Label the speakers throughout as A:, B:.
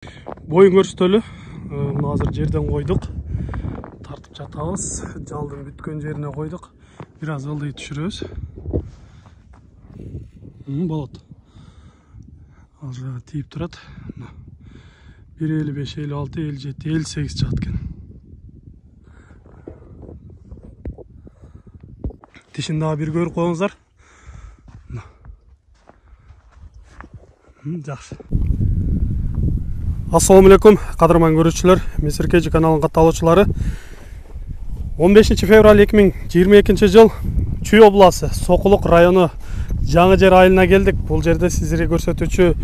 A: Boyun көрсөтөлү. Азыр жерден койдук. Тартып жатабыз. Жалдын бүткөн жерине койдук. Biraz ылдый түшүрөбүз. Болот. Азыр тийип турат. 1.55, 56, 57, 58 чыгат экен. Тишин дагы бир көрүп коюңуздар. Жакшы. Assalamu alaikum, qadırman görüşçüler, Misir Keji kanalının katılışçıları. 15 fevral 2022 yıl Чүй обласы, Соқулук району жаңы жер айылына келдик. Бул жерде сиздерге көрсөтүүчү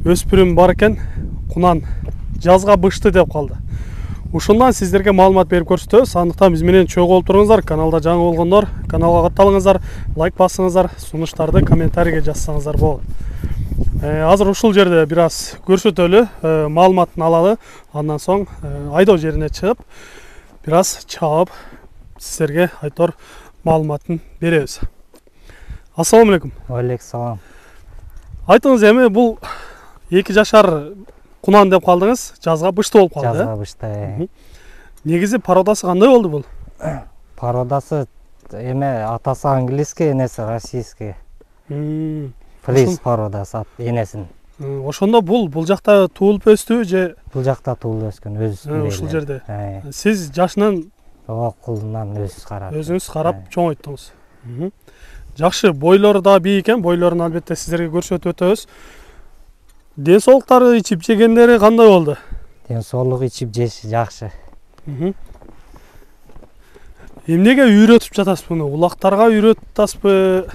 A: өспүрүм бар экен. Кунан жазга бышты деп калды. Ушундан сиздерге маалымат берип көрсөтөбүз. Андыктан биз менен чогуу болуп туруңуздар. Каналда жаңы болгондор каналга катталыңыздар, лайк басыңыздар, сунуштарды комментарийге жазсаңыздар болот. Азыр ушул жерде biraz көрсөтөлү, маалыматын алалы. Андан соң айдоо жерине чыгып, biraz чаап сиздерге айтор маалыматын беребиз. Assalamu alaikum.
B: Алейкум салам.
A: Айтыңыз эми бул 2 жашар кунан деп калдыңыз, жазга бышты болуп калды.
B: Жазга бышты.
A: Негизи породасы кандай болду бул?
B: Породасы эме атасы английский, энеси российский. Фриз породасы энесин.
A: Ошондо бул жакта туулуп өстүбү же?
B: Бул жакта туулуп өскөн, өзү.
A: Ушул жерде. Сиз жашынан
B: колунан өзү карап.
A: Өзүңүз карап чоңойттуңуз. Жакшы, бойлору да бий экен. Бойлорун албетте сиздерге көрсөтүп өтөбүз. Ден соолуктары, ичип жегендери кандай болду?
B: Ден соолук, ичип жеши жакшы.
A: Эмнеге үйрөтүп жатасыз буну? Улактарга үйрөтүп атасызбы?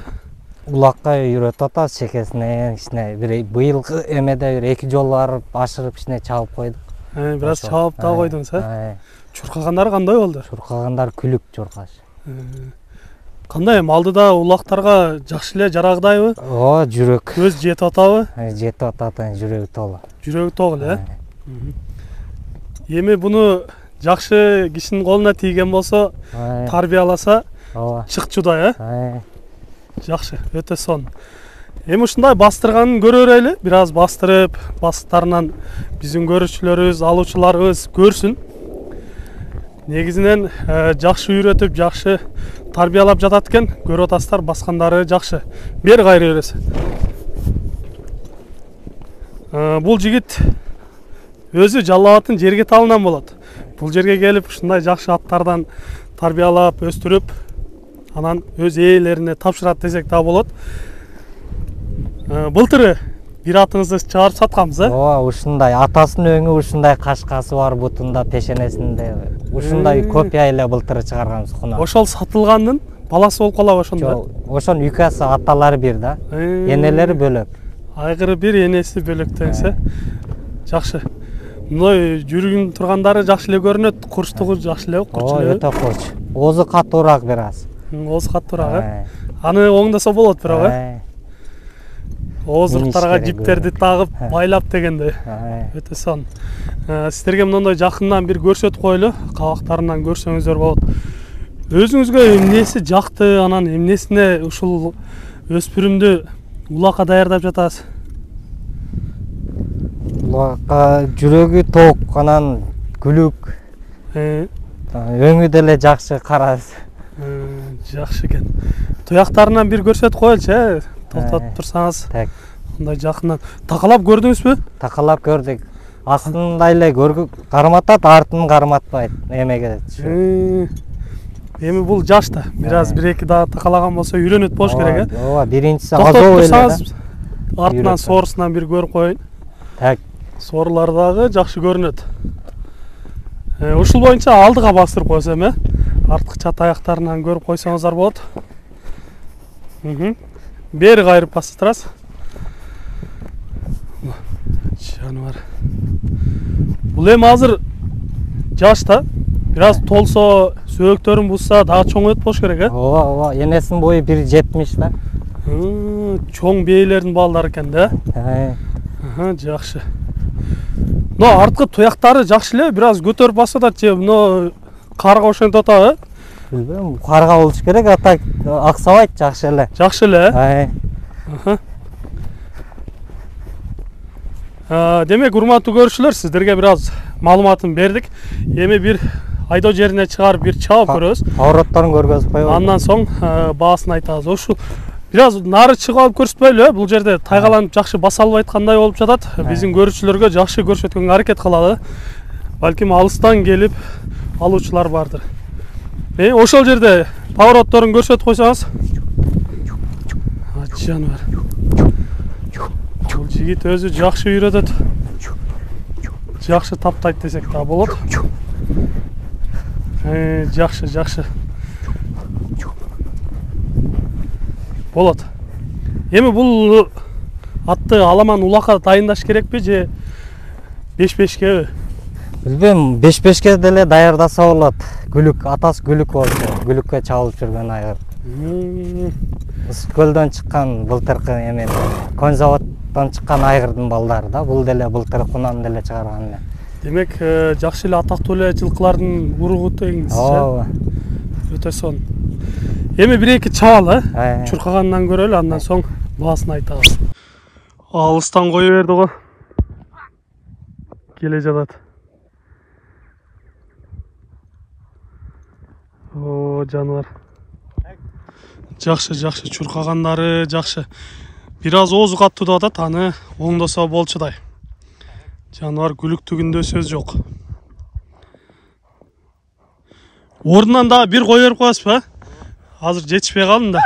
B: Улакка үйрөтүп атабыз, чекесине, ичине бир быйылкы эмеде бир 2 жолу барып ашырып ичине чабып койдук.
A: Biraz чабып да койдуңуз, Чуркагандары кандай болду?
B: Чуркагандар күлүк чуркаш.
A: Кандай эми алдыда улактарга жакшы эле жарагдайбы?
B: Ооба, жүрөк.
A: Көз жетип атабы?
B: Жетип атат, жүрөгү толу.
A: Жүрөгү тогул, Эми буну жакшы кишинин колуна тийген болсо, тарбияласа, чыкчудай, Жакшы, өтө сон. Эми ушундай бастырганын көрө берели, biraz бастырып, бастарынан биздин көрүүчүлөрүбүз, алуучуларыбыз көрсүн. Негизинен жакшы үйрөтүп, жакшы тарбиялап жатат экен, көрүп атасыздар, баскандары жакшы. Бери кайры бересиз. Бул жигит өзү жаллабатын жерге талынан болот. Бул жерге келип, ушундай жакшы аттардан тарбиялап, өстүрүп, анан өз ээлерине тапшырат десек да болот. Былтыры бир атыңызды чыгарып сатканбыз,
B: Ооба, ушундай атасынын өңү ушундай кашкасы бар, бутунда, пешенесинде. Ушундай копия эле былтыры чыгарганбыз кунан.
A: Ошол сатылгандын баласы болуп калабы ошондо?
B: Жок, ошонун үкасы аталары бир да. Энелери бөлөк.
A: Айгыры бир, энеси бөлөк деңиз, Жакшы. Мындай жүргүн тургандары жакшы эле көрүнөт, курчтугу жакшы эле,
B: Ооба, өтө курч. Оозу катуураак бир аз.
A: Оозу катуураак, Аны оңдосо болот бирок, Оозуктарга жиптерди тагып, байлап дегенде. Өтө сон. Сиздерге мындай жакындан бир көрсөтүп коелу, кабактарынан көрсөңүздөр болот. Өзүңүзгө эмнеси жакты, анан эмнесине ушул өспүрүмдү улакка даярдап жатасыз?
B: Улакка жүрөгү ток, анан күлүк. Өңү деле жакшы, карас.
A: Жакшы экен. Туяктарынан бир көрсөтүп коелучу, Токтотуп турсаңыз. Мындай жакындан. Такалап көрдүңүзбү?
B: Такалап көрдүк. Астында эле карматат, артын карматпайт. Эмеге.
A: Эми бул жашта. Biraz 1-2 дагы такалаган болсо үйрөнөт болуш керек,
B: Ооба, биринчиси
A: азоо эле. Артынан соорусунан бир көрүп коеюн. Соорулар дагы жакшы көрүнөт. Ушул боюнча алдыга бастырып койсом, Арткы чат аяктарынан көрүп койсоңуздар болот. Бери кайрып басып турасыз. Жаныбар. Бул эми азыр жашта. Biraz толсо, сөөктөрүн бузса, дагы чоңойот болуш керек,
B: Ооба, энесинин бою 1.70 да.
A: Чоң бээлердин балдары экен да. Жакшы. Но арткы туяктары жакшы эле, biraz көтөрүп басса да, мына карга ошентип атабы?
B: Билбейм, карга болуш керек, ата аксабайт жакшы эле.
A: Жакшы эле? Демек, урматтуу көрүүчүлөр, сиздерге бир аз маалыматын бердик. Эми бир айдоо жерине чыгарып бир чабып көрөбүз.
B: Авыраттарын көргөзүп коебуз.
A: Андан соң баасын айтабыз. Ушул бир аз нары чыгып алып көрсөтпөйлү? Бул жерде тайгаланып жакшы баса албай аткандай болуп жатат. Биздин көрүүчүлөргө жакшы көрсөткөнгө аракет кылалы. Балким алыстан келип алуучулар бардыр. Ошол жерде поворотторун көрсөтүп койсоңуз. Жаныбар. Бул жигит өзү жакшы үйрөтөт. Жакшы таптайт десек да болот. Жакшы. Болот. Эми бул атты аламан улакка дайындаш керекпи же 5-5кеби?
B: Билбейм, 5-5ке деле даярдаса болот. Күлүк, атасы күлүк болчу. Күлүккө чабылып жүргөн айгыр. Көлдөн чыккан былтыркы эме конзаводдон чыккан айгырдын балдары да. Бул деле былтыр кунан деле чыгарган эле.
A: Демек, жакшы эле атактуу эле жылкылардын уругу дегенсиз.
B: Ооба.
A: Өтө сонун. Эми бир-эки чабалы, чуркагандан көрөлү, андан соң баасын айтабыз. Алыстан кое берди го. Келе жатат. О, жаныбар. Жакшы, чуркагандары жакшы. Бир аз оозу каттуу деп атат, аны оңдосо болчудай. Жаныбар күлүктүгүндө сөз жок. Ордунан дагы бир кое берип коесузбу? Азыр жетишпей калдым да.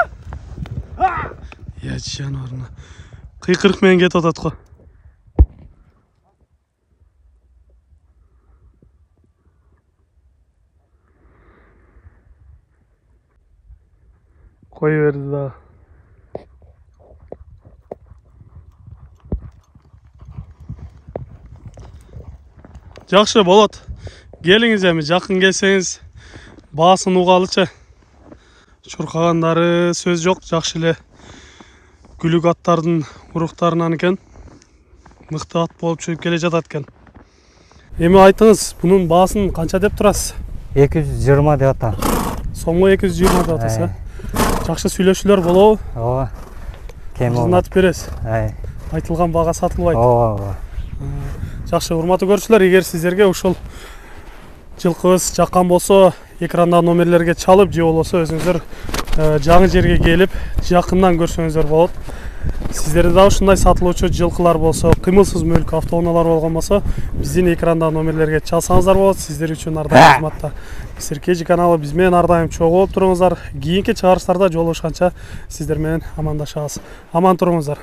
A: Жаныбарына. Кыйкырык менен кетип атат го. Кое берди дагы. Жакшы болот. Келиңиз эми, жакын келсеңиз баасын угалычы. Чуркагандары сөз жок, жакшы эле күлүк аттардын уруктарынан экен. Мыкты ат болуп чыгып келе жатат экен. Эми айтыңыз, бунун баасын канча деп турасыз?
B: 220 деп атам.
A: Сомго 220 деп атасыз. Жакшы сүйлөшүүлөр болобу?
B: Ооба. Кем болот.
A: Кызмат бересиз. Айтылган бага сатылбайт.
B: Ооба.
A: Жакшы, урматтуу көрүүчүлөр, эгер сиздерге ушул жылкыбыз жаккан болсо, экранда номерлерге чалып, же болбосо өзүңүздөр жаңы жерге келип, жакындан көрсөңүздөр болот. Сиздерде да ушундай сатылуучу жылкылар болсо, кыймылсыз мүлк, автоунаалар болгон болсо, биздин экранда номерлерге чалсаңыздар болот. Сиздер үчүн ар дайым кызматта. Мисиркежи каналы биз менен ар дайым чогуу болуп туруңуздар. Кийинки чыгарыштарда жолугушканча сиздер менен амандашабыз. Аман туруңуздар.